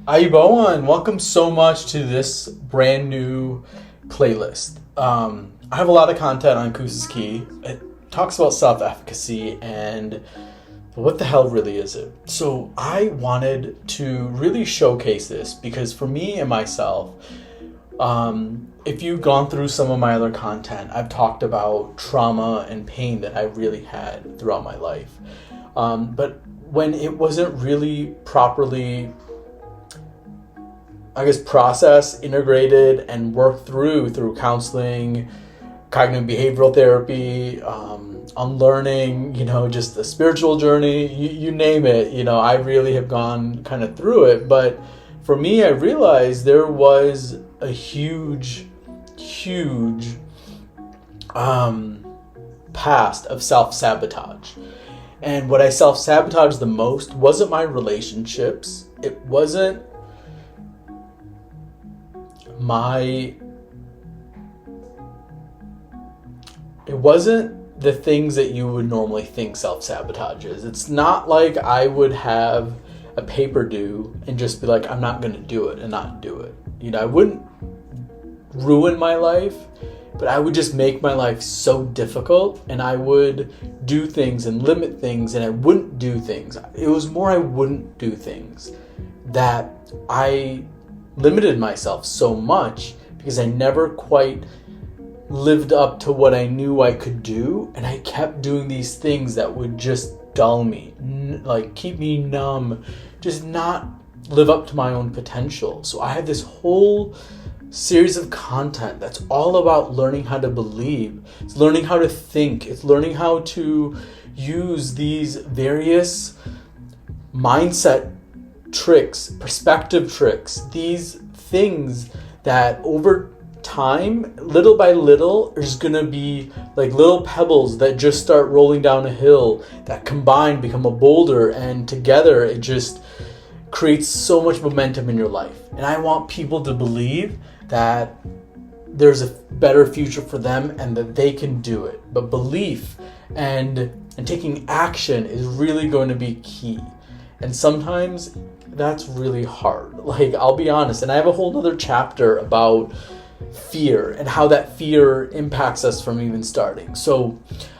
Aiboan, welcome so much to this brand new playlist. I have a lot of content on Koos Key. It talks about self-efficacy and what the hell really is it? So I wanted to really showcase this because for me and myself, if you've gone through some of my other content, I've talked about trauma and pain that I really had throughout my life. But when it wasn't really properly processed, integrated, and worked through counseling, cognitive behavioral therapy, unlearning, just the spiritual journey, you name it, I really have gone kind of through it. But for me, I realized there was a huge past of self-sabotage. And what I self-sabotaged the most wasn't my relationships. It wasn't the things that you would normally think self-sabotage is. It's not like I would have a paper due and just be like, I'm not going to do it and not do it. I wouldn't ruin my life, but I would just make my life so difficult, and I would do things and limit things, and I wouldn't do things. It was more I wouldn't do things that I limited myself so much because I never quite lived up to what I knew I could do, and I kept doing these things that would just dull me, like keep me numb, just not live up to my own potential. So I had this whole series of content that's all about learning how to believe. It's learning how to think. It's learning how to use these various mindset tricks, perspective tricks, these things that over time, little by little, there's gonna be like little pebbles that just start rolling down a hill that combined become a boulder, and together it just creates so much momentum in your life. And I want people to believe that there's a better future for them and that they can do it. But belief and taking action is really going to be key. And sometimes that's really hard. Like, I'll be honest, and I have a whole other chapter about fear and how that fear impacts us from even starting. So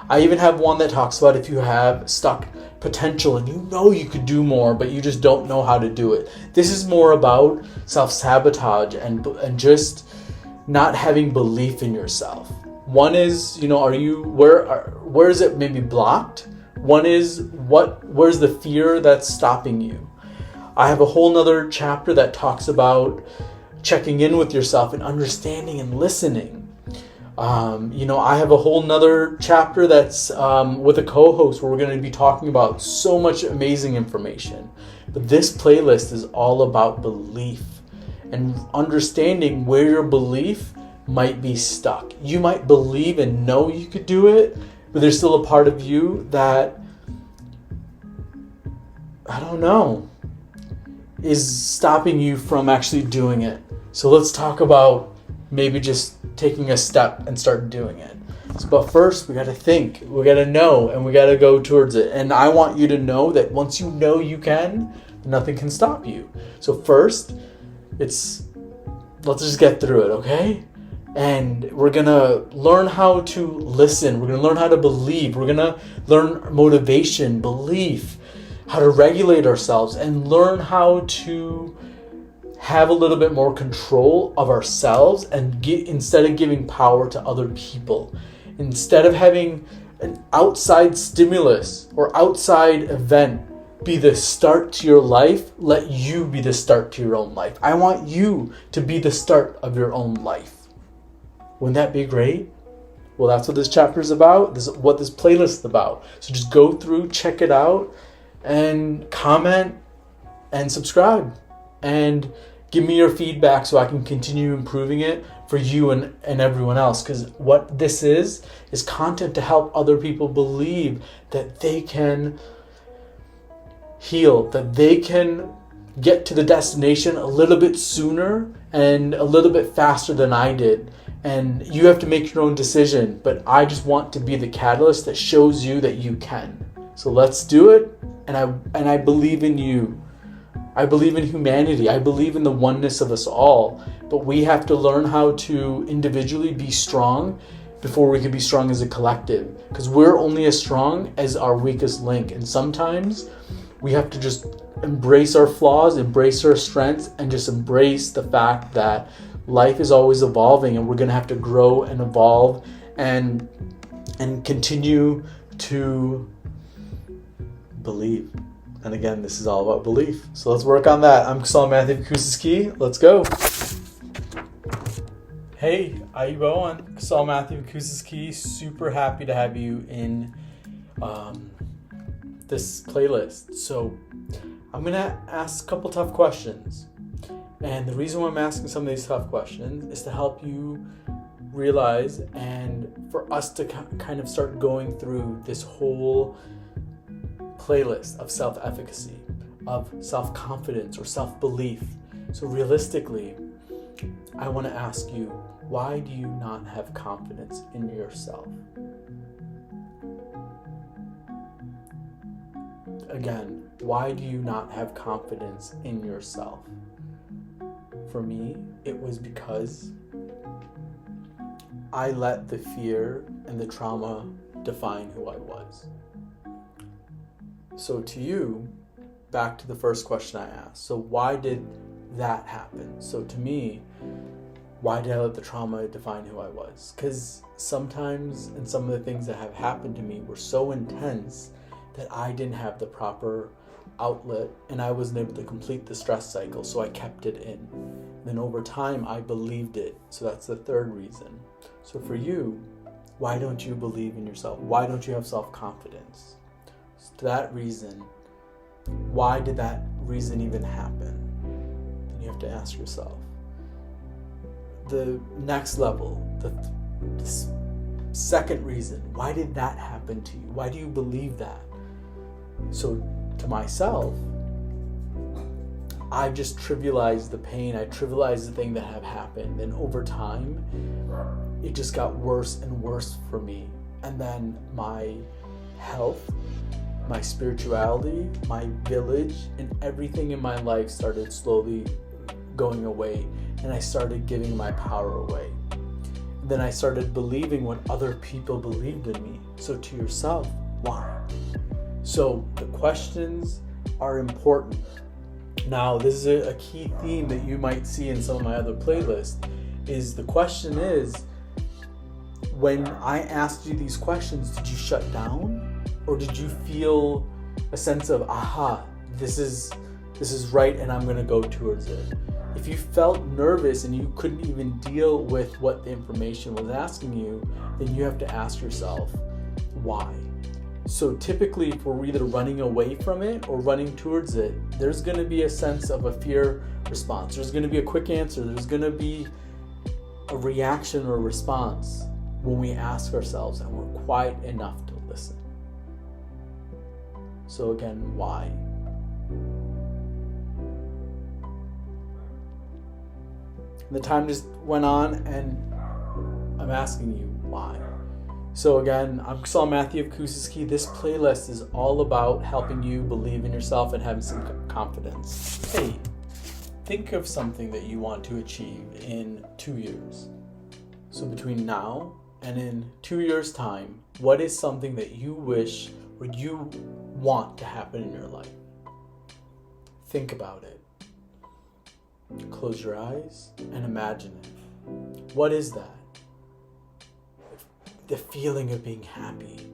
I even have one that talks about if you have stuck potential and you could do more, but you just don't know how to do it. This is more about self-sabotage and just not having belief in yourself. One is, where is it maybe blocked? One is where's the fear that's stopping you? I have a whole nother chapter that talks about checking in with yourself and understanding and listening. I have a whole nother chapter that's with a co-host where we're going to be talking about so much amazing information. But this playlist is all about belief and understanding where your belief might be stuck. You might believe and know you could do it, but there's still a part of you that, I don't know, is stopping you from actually doing it. So let's talk about maybe just taking a step and start doing it. But first, we got to think, we got to know, and we got to go towards it. And I want you to know that once you know you can, nothing can stop you. So first, let's just get through it, okay? And we're going to learn how to listen. We're going to learn how to believe. We're going to learn motivation, belief, how to regulate ourselves, and learn how to have a little bit more control of ourselves and instead of giving power to other people. Instead of having an outside stimulus or outside event be the start to your life, let you be the start to your own life. I want you to be the start of your own life. Wouldn't that be great? Well, that's what this chapter is about. This is what this playlist is about. So just go through, check it out, and comment and subscribe. And give me your feedback so I can continue improving it for you and everyone else. Because what this is content to help other people believe that they can heal, that they can get to the destination a little bit sooner and a little bit faster than I did. And you have to make your own decision, but I just want to be the catalyst that shows you that you can. So let's do it, and I believe in you. I believe in humanity. I believe in the oneness of us all. But we have to learn how to individually be strong before we can be strong as a collective. Because we're only as strong as our weakest link. And sometimes we have to just embrace our flaws, embrace our strengths, and just embrace the fact that life is always evolving, and we're going to have to grow and evolve and continue to believe. And again, this is all about belief. So let's work on that. I'm Self-Efficacy Koos Key. Let's go. Hey, how you going? Self-Efficacy Koos Key. Super happy to have you in this playlist. So I'm going to ask a couple tough questions. And the reason why I'm asking some of these tough questions is to help you realize, and for us to kind of start going through this whole playlist of self-efficacy, of self-confidence or self-belief. So realistically, I want to ask you, why do you not have confidence in yourself? Again, why do you not have confidence in yourself? For me, it was because I let the fear and the trauma define who I was. So to you, back to the first question I asked. So why did that happen? So to me, why did I let the trauma define who I was? Because sometimes, and some of the things that have happened to me were so intense that I didn't have the proper outlet, and I wasn't able to complete the stress cycle, so I kept it in. Then over time, I believed it. So that's the third reason. So for you, why don't you believe in yourself? Why don't you have self-confidence? So to that reason, why did that reason even happen? Then you have to ask yourself. The next level, the second reason, why did that happen to you? Why do you believe that? So to myself, I just trivialized the pain. I trivialized the thing that had happened. And over time, it just got worse and worse for me. And then my health, my spirituality, my village, and everything in my life started slowly going away. And I started giving my power away. And then I started believing what other people believed in me. So to yourself, why? So the questions are important. Now, this is a key theme that you might see in some of my other playlists, is the question is, when I asked you these questions, did you shut down? Or did you feel a sense of, aha, this is right and I'm going to go towards it? If you felt nervous and you couldn't even deal with what the information was asking you, then you have to ask yourself, why? So typically, if we're either running away from it or running towards it, there's going to be a sense of a fear response. There's going to be a quick answer. There's going to be a reaction or a response when we ask ourselves and we're quiet enough to listen. So again, why? The time just went on, and I'm asking you why. So again, I'm Self-Efficacy Koos Key. This playlist is all about helping you believe in yourself and having some confidence. Hey, think of something that you want to achieve in 2 years. So between now and in 2 years' time, what is something that you wish or you want to happen in your life? Think about it. Close your eyes and imagine it. What is that? The feeling of being happy,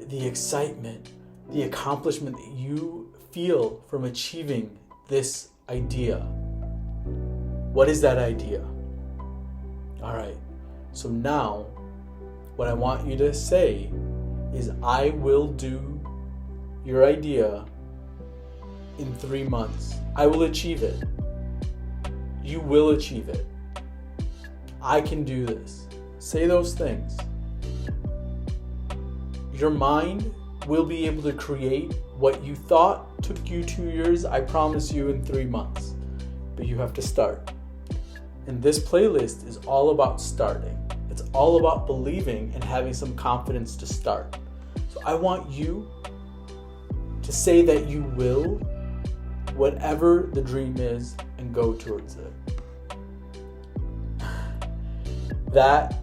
the excitement, the accomplishment that you feel from achieving this idea. What is that idea? All right, so now what I want you to say is, I will do your idea in 3 months. I will achieve it. You will achieve it. I can do this. Say those things. Your mind will be able to create what you thought took you 2 years, I promise you, in 3 months. But you have to start. And this playlist is all about starting. It's all about believing and having some confidence to start. So I want you to say that you will whatever the dream is and go towards it. That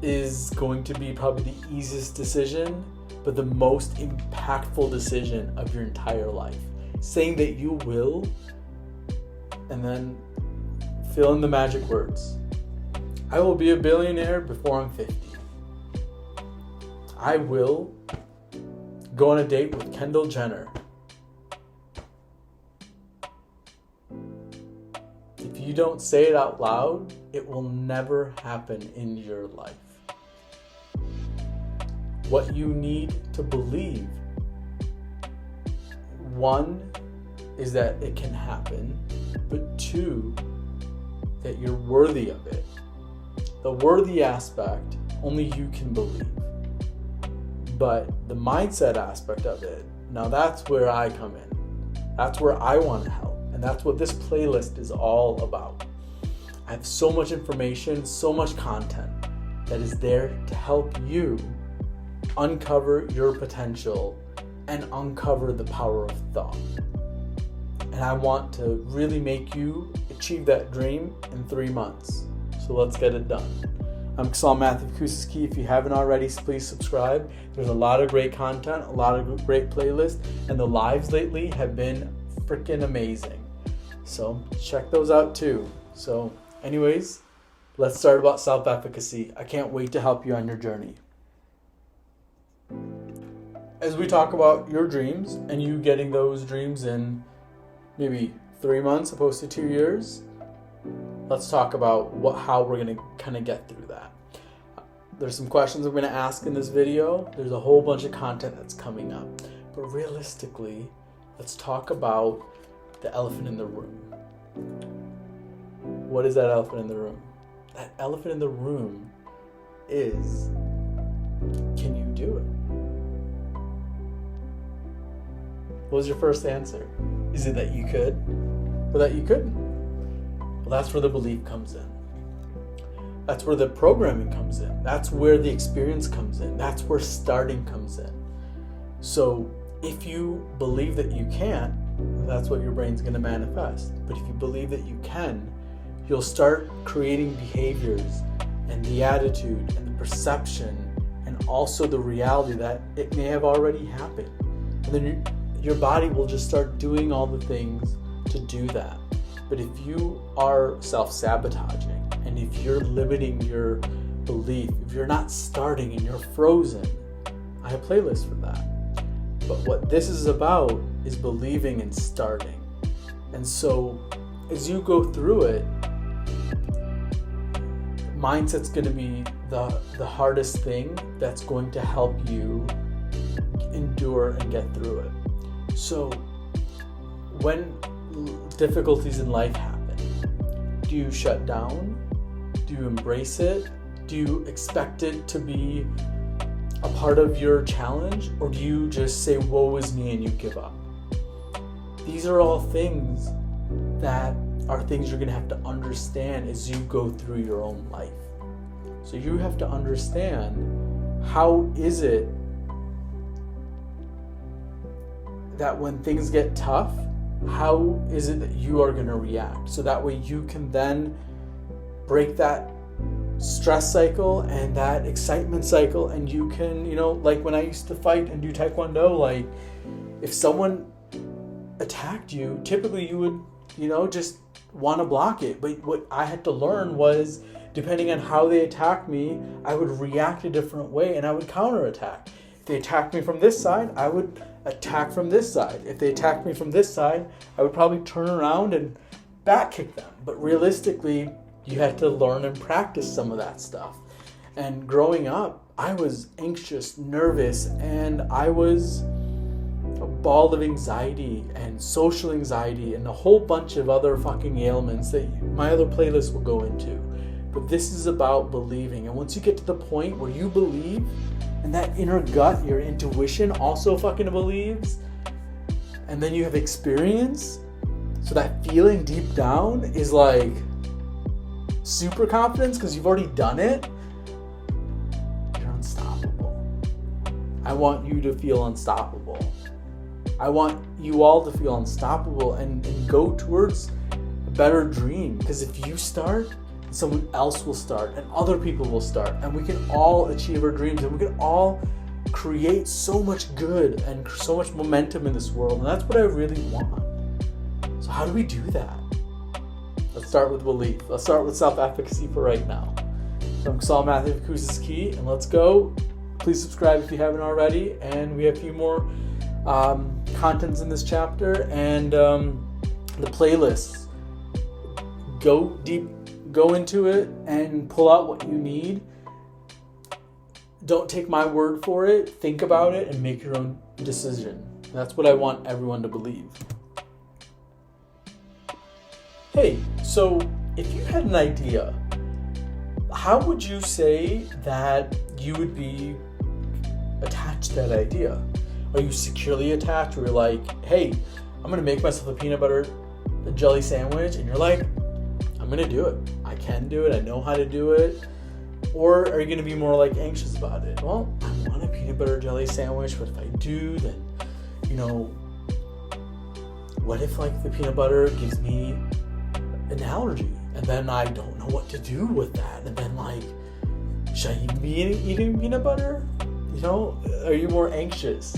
is going to be probably the easiest decision, but the most impactful decision of your entire life. Saying that you will, and then fill in the magic words. I will be a billionaire before I'm 50. I will go on a date with Kendall Jenner. If you don't say it out loud, it will never happen in your life. What you need to believe, one, is that it can happen, but two, that you're worthy of it. The worthy aspect, only you can believe. But the mindset aspect of it, now that's where I come in. That's where I want to help. And that's what this playlist is all about. I have so much information, so much content that is there to help you uncover your potential and uncover the power of thought. And I want to really make you achieve that dream in 3 months. So let's get it done. I'm Koos Key. If you haven't already, please subscribe. There's a lot of great content, a lot of great playlists, and the lives lately have been freaking amazing. So check those out too. So anyways, let's start about self-efficacy. I can't wait to help you on your journey. As we talk about your dreams and you getting those dreams in maybe 3 months opposed to 2 years, let's talk about how we're going to kind of get through that. There's some questions I'm going to ask in this video. There's a whole bunch of content that's coming up. But realistically, let's talk about the elephant in the room. What is that elephant in the room? That elephant in the room is, can you do it? What was your first answer? Is it that you could or that you couldn't? Well, that's where the belief comes in. That's where the programming comes in. That's where the experience comes in. That's where starting comes in. So if you believe that you can't, that's what your brain's going to manifest. But if you believe that you can, you'll start creating behaviors and the attitude and the perception and also the reality that it may have already happened. And then your body will just start doing all the things to do that. But if you are self-sabotaging and if you're limiting your belief, if you're not starting and you're frozen, I have a playlist for that. But what this is about is believing and starting. And so as you go through it, mindset's going to be the hardest thing that's going to help you endure and get through it. So when difficulties in life happen, do you shut down? Do you embrace it? Do you expect it to be a part of your challenge? Or do you just say, woe is me, and you give up? These are all things that are things you're going to have to understand as you go through your own life. So you have to understand, how is it that when things get tough, how is it that you are going to react? So that way you can then break that stress cycle and that excitement cycle, and you can, like when I used to fight and do Taekwondo, like if someone attacked you, typically you would, just want to block it. But what I had to learn was, depending on how they attacked me, I would react a different way and I would counterattack. If they attacked me from this side, I would attack from this side. If they attacked me from this side, I would probably turn around and back kick them. But realistically, you had to learn and practice some of that stuff. And growing up, I was anxious, nervous, and I was a ball of anxiety and social anxiety and a whole bunch of other fucking ailments that my other playlist will go into. But this is about believing. And once you get to the point where you believe, and that inner gut, your intuition also fucking believes, and then you have experience, so that feeling deep down is like super confidence because you've already done it, you're unstoppable. I want you to feel unstoppable. I want you all to feel unstoppable and go towards a better dream. Because if you start, someone else will start and other people will start, and we can all achieve our dreams, and we can all create so much good and so much momentum in this world. And that's what I really want. So how do we do that? Let's start with belief. Let's start with self-efficacy for right now. So I'm Koos Key, and let's go. Please subscribe if you haven't already. And we have a few more contents in this chapter, and the playlists. Go deep, go into it, and pull out what you need. Don't take my word for it. Think about it and make your own decision. That's what I want everyone to believe. Hey, so if you had an idea, how would you say that you would be attached to that idea? Are you securely attached, where you're like, hey, I'm going to make myself a peanut butter jelly sandwich, and you're like, I'm going to do it. I can do it. I know how to do it. Or are you going to be more like anxious about it? Well, I want a peanut butter jelly sandwich, but if I do, then, what if like the peanut butter gives me an allergy, and then I don't know what to do with that, and then like, should I even be eating peanut butter? Are you more anxious,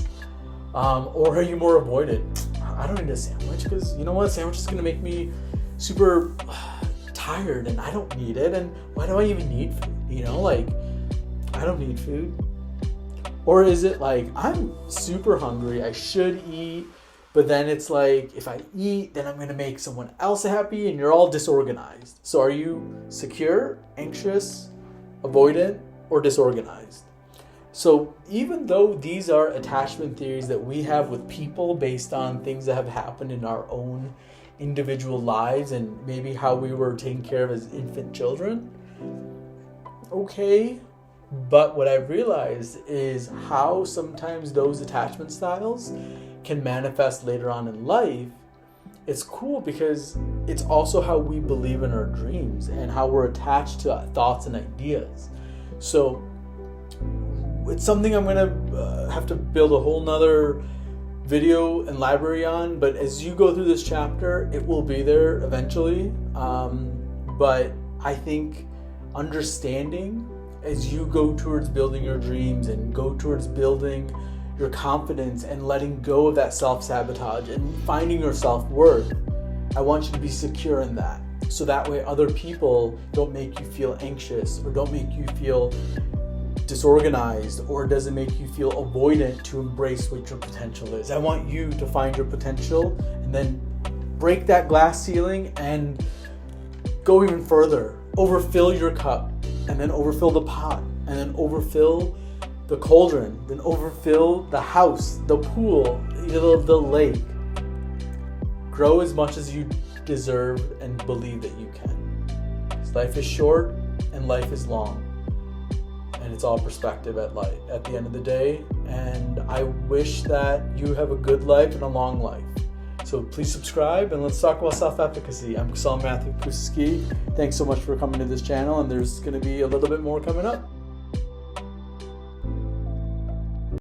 or are you more avoidant? I don't need a sandwich, because a sandwich is going to make me super tired, and I don't need it, and why do I even need food? I don't need food. Or is it like, I'm super hungry, I should eat, but then it's like, if I eat, then I'm going to make someone else happy, and you're all disorganized. So are you secure, anxious, avoidant, or disorganized? So even though these are attachment theories that we have with people based on things that have happened in our own individual lives and maybe how we were taken care of as infant children, okay, but what I've realized is how sometimes those attachment styles can manifest later on in life. It's cool because it's also how we believe in our dreams and how we're attached to thoughts and ideas. So it's something I'm gonna have to build a whole nother video and library on, but as you go through this chapter, it will be there eventually. But I think understanding as you go towards building your dreams and go towards building your confidence and letting go of that self-sabotage and finding your self-worth, I want you to be secure in that. So that way other people don't make you feel anxious or don't make you feel disorganized or doesn't make you feel avoidant to embrace what your potential is. I want you to find your potential and then break that glass ceiling and go even further. Overfill your cup, and then overfill the pot, and then overfill the cauldron, then overfill the house, the pool, the lake. Grow as much as you deserve and believe that you can. Because life is short and life is long. And it's all perspective at the end of the day. And I wish that you have a good life and a long life. So please subscribe and let's talk about self-efficacy. I'm Koos Key. Thanks so much for coming to this channel, and there's going to be a little bit more coming up.